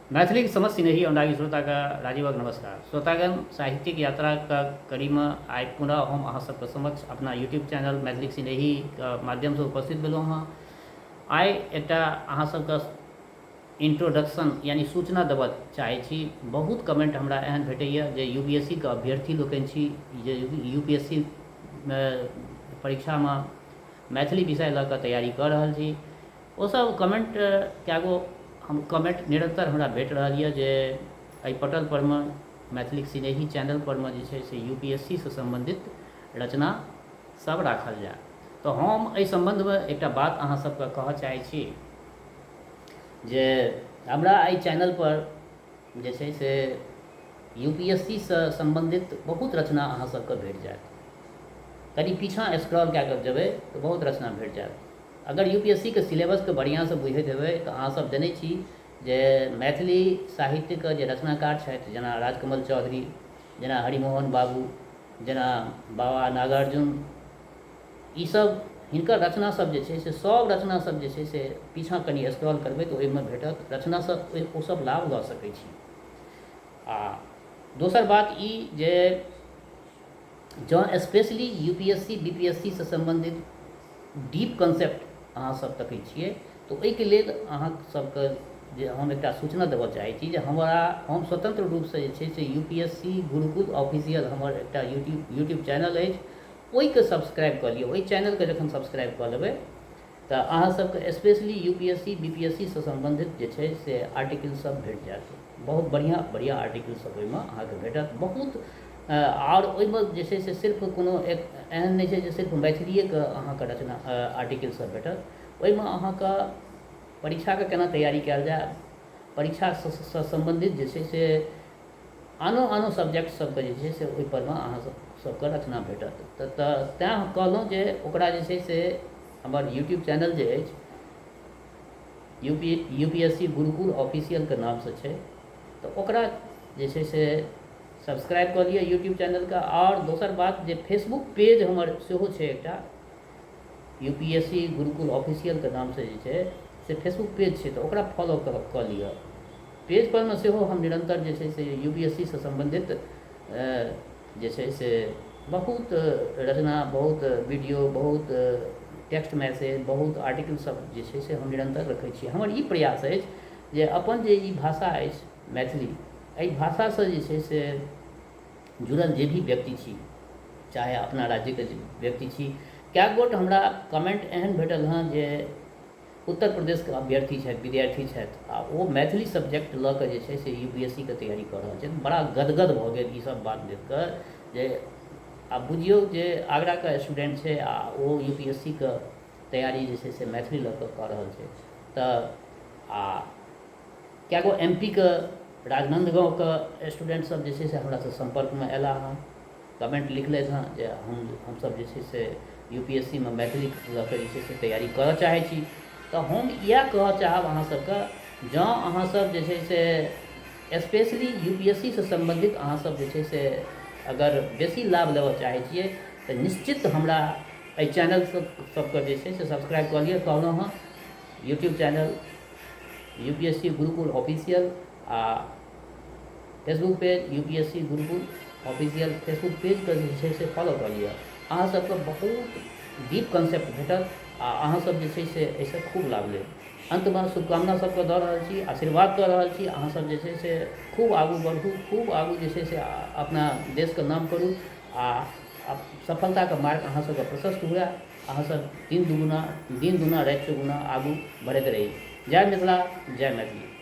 मैथिली समझ सिनेही अनुरागी श्रोता का राजीवक नमस्कार। श्रोतागण, साहित्यिक यात्रा का कड़ी में आइ पुनः हम अहाँ सबके समक्ष अपना यूट्यूब चैनल मैथिली सिनेही के माध्यम से उपस्थित भेलहुँ हँ। आइ एकटा अहाँ सबके इंट्रोडक्शन यानी सूचना देबऽ चाहै छी। बहुत कमेंट हमरा एहन भेटैए जे यूपीएससी के अभ्यर्थी लोकनि छी, जे यूपीएससी परीक्षा में मैथिली विषय लऽ कऽ तैयारी कऽ रहल छी। ओ सब कमेंट कएगो हम कमेंट निरंतर हमरा भेट रहा है जे एहि पटल पर में मैथिली सिनेही चैनल पर में से यूपीएससी से संबंधित रचना सब राखल जाए। तो हम एहि संबंध में एक बात अहाँ सबके कहऽ चाहै छी जे हमरा एहि चैनल पर जे छै से यूपीएससी से संबंधित बहुत रचना अहाँ सबके भेट जाएत। कनी पीछा स्क्रॉल कए कऽ जेबै तऽ बहुत रचना भेट जाएत। अगर यूपीएससी के सिलेबस के बढ़िया से बुझैत हेबै तऽ अहाँ सब जनै छी जे मैथिली साहित्य के जे रचनाकार छथि, जेना राजकमल चौधरी, जेना हरिमोहन बाबू, जेना बाबा नागार्जुन, ई सब हिनकर रचना सब जे छै से सब रचना सब जे छै से पीछा कनी स्क्रॉल करबै तऽ ओहिमे भेटत रचना सब, ओ सब लाभ लऽ सकै छी। आ दोसर बात ई जे जँ स्पेशली यूपीएससी बीपीएससी से संबंधित डीप कॉन्सेप्ट अहाँ सब तकै छियै तऽ ओहिके लेल अहाँ सबके जे हम एकटा सूचना देबऽ चाहै छी जे हम स्वतंत्र रूप से जे छै से यूपीएससी गुरुकुल ऑफिशियल हमर एकटा यूट्यूब चैनल अछि, ओहिके सब्सक्राइब कऽ लिअ। ओहि चैनलके जखन सब्सक्राइब कऽ लेबै तऽ अहाँ सबके स्पेशली यूपीएससी बीपीएससी से संबंधित जे छै से आर्टिकल सब भेट जाएत। बहुत बढ़िया बढ़िया आर्टिकल सब ओहिमे अहाँके भेटत। बहुत और ओहिमे जे छै से सिर्फ कोनो एक एहन नहि छै जे सिर्फ मैथिलिएके अहाँके रचना आर्टिकल सब भेटत। ओहिमे अहाँके परीक्षाके केना तैयारी कयल जाए, परीक्षा से संबंधित जे छै से आनो सब्जेक्ट सबके जे छै से ओहिपरमे अहाँ सबके रचना भेटत। तऽ तेँ कहलहुँ जे ओकरा जे छै से हमर यूट्यूब चैनल जे अछि यूपीएससी गुरुकुल ऑफिशियलके नामसँ छै, तऽ ओकरा जे छै से सब्सक्राइब कऽ लिअ यूट्यूब चैनलके। और दोसर बात जे फेसबुक पेज हमर सेहो छै एकटा, यूपीएससी गुरुकुल ऑफिशियलके नामसँ जे छै से फेसबुक पेज छै, तऽ ओकरा फॉलो कऽ लिअ। पेज पर में सेहो हम निरंतर जे छै से यूपीएससी से संबंधित जे छै से बहुत रचना, बहुत वीडियो, बहुत टेक्स्ट मैसेज, बहुत आर्टिकल सब जे छै से हम निरंतर रखै छी। हमर ई प्रयास अछि जे अपन जे ई भाषा अछि मैथिली, एहि भाषासँ जे छै से जुड़ल जे भी व्यक्ति छी, चाहे अपना राज्यके व्यक्ति छी। कए गोट हमरा कमेंट एहन भेटल हँ जे उत्तर प्रदेशके अभ्यर्थी छथि, विद्यार्थी छथि, आ ओ मैथिली सब्जेक्ट लऽ कऽ जे छै से यूपीएससीके तैयारी कऽ रहल छथि। बड़ा गदगद भऽ गेल ई सब बात देख कऽ जे आब बुझियौ जे आगराके स्टूडेंट छै आ ओ यूपीएससीके तैयारी जे छै से मैथिली लऽ कऽ रहल छै। तऽ आ कए गो एमपीके राजनांदगाँवके स्टूडेंट सब जे छै से हमरासँ संपर्कमे अयला हँ, कमेंट लिखलथि हँ जे हमसब जे छै से यूपीएससीमे मैथिली लऽ कऽ जे छै से तैयारी करऽ चाहै छी। तऽ हम इएह कहऽ चाहब अहाँ सबके, जँ अहाँ सब जे छै से स्पेशली यूपीएससी से संबंधित अहाँ सब जे छै से अगर बेसी लाभ लेबऽ चाहै छियै तऽ निश्चित हमरा एहि चैनल सबके जे छै से सब्सक्राइब कऽ लिअ। कहलहुँ हँ यूट्यूब चैनल यूपीएससी गुरुकुल ऑफिशियल आ फेसबुक पेज यूपीएससी गुरुकुल ऑफिशियल फेसबुक पेजके जे छै से फॉलो कऽ लिअ। अहाँ सबके बहुत डीप कॉन्सेप्ट भेटत आ अहाँ सब जे छै से एहिसँ खूब लाभ लेब। अंतमे शुभकामना सबके दऽ रहल छी, आशीर्वाद कऽ रहल छी। अहाँ सब जे छै से खूब आगू बढ़ू, खूब आगू जे छै से अपना देशके नाम करू आ सफलताके मार्ग अहाँ सबके प्रशस्त हुए। अहाँ सब दिन दुना राति चौगुना आगू बढ़ैत रही। जय मिथिला, जय मैथिली।